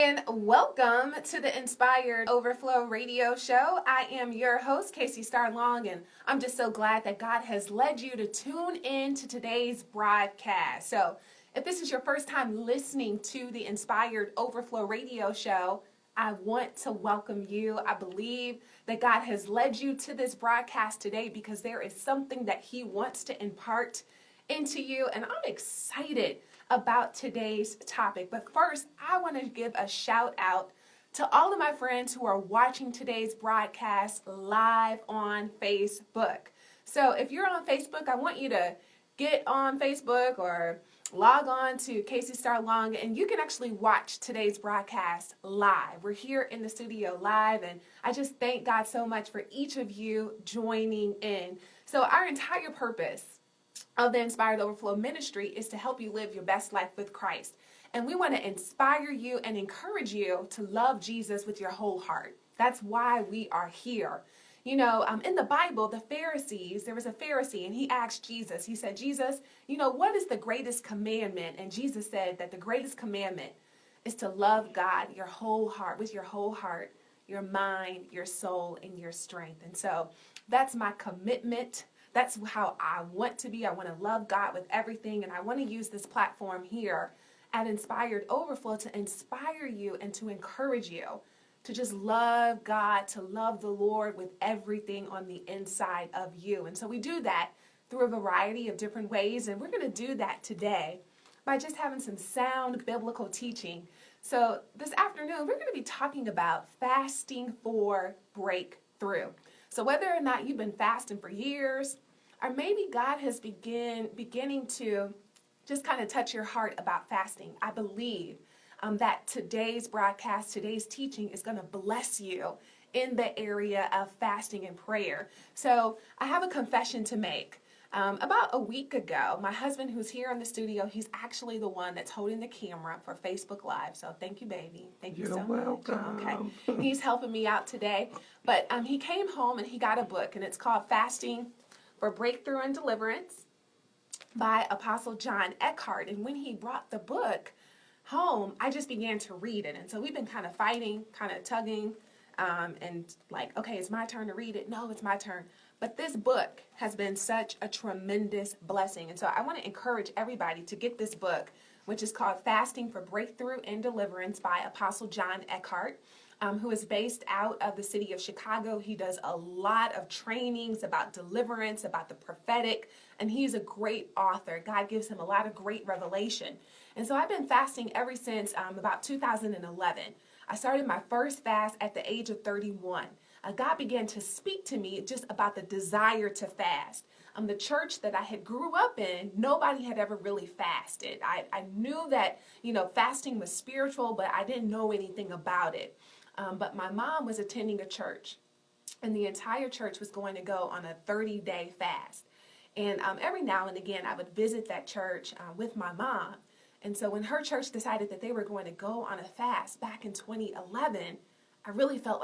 And welcome to the Inspired Overflow radio show. I am your host, Kacie Long, and I'm just so glad that God has led you to tune in to today's broadcast. So if this is your first time listening to the Inspired Overflow radio show, I want to welcome you. I believe that God has led you to this broadcast today because there is something that He wants to impart into you, and I'm excited about today's topic. But first, I want to give a shout out to all of my friends who are watching today's broadcast live on Facebook. So if you're on Facebook, I want you to get on Facebook or log on to Kacie Long, and you can actually watch today's broadcast live. We're here in the studio live, and I just thank God so much for each of you joining in. So our entire purpose of the Inspired Overflow ministry is to help you live your best life with Christ. And we want to inspire you and encourage you to love Jesus with your whole heart. That's why we are here. You know, in the Bible, there was a Pharisee, and he asked Jesus, he said, Jesus, what is the greatest commandment? And Jesus said that the greatest commandment is to love God your whole heart, with your whole heart, your mind, your soul, and your strength. And so that's my commitment. That's how I want to be. I want to love God with everything, and I want to use this platform here at Inspired Overflow to inspire you and to encourage you to just love God, to love the Lord with everything on the inside of you. And so we do that through a variety of different ways, and we're going to do that today by just having some sound biblical teaching. So this afternoon, we're going to be talking about fasting for breakthrough. So whether or not you've been fasting for years, or maybe God has beginning to just kind of touch your heart about fasting, I believe that today's broadcast, today's teaching is going to bless you in the area of fasting and prayer. So I have a confession to make. About a week ago, my husband, who's here in the studio, he's actually the one that's holding the camera for Facebook Live. So thank you, baby. Thank you so much. You're welcome. Okay. He's helping me out today. But he came home and he got a book, and it's called Fasting for Breakthrough and Deliverance by Apostle John Eckhart. And when he brought the book home, I just began to read it. And so we've been kind of fighting, kind of tugging, and like, okay, it's my turn to read it. No, it's my turn. But this book has been such a tremendous blessing. And so I want to encourage everybody to get this book, which is called Fasting for Breakthrough and Deliverance by Apostle John Eckhart, who is based out of the city of Chicago. He does a lot of trainings about deliverance, about the prophetic, and he's a great author. God gives him a lot of great revelation. And so I've been fasting ever since about 2011. I started my first fast at the age of 31. God began to speak to me just about the desire to fast. The church that I had grew up in, nobody had ever really fasted. I knew that, fasting was spiritual, but I didn't know anything about it. But my mom was attending a church, and the entire church was going to go on a 30-day fast. And every now and again, I would visit that church with my mom. And so when her church decided that they were going to go on a fast back in 2011, I really felt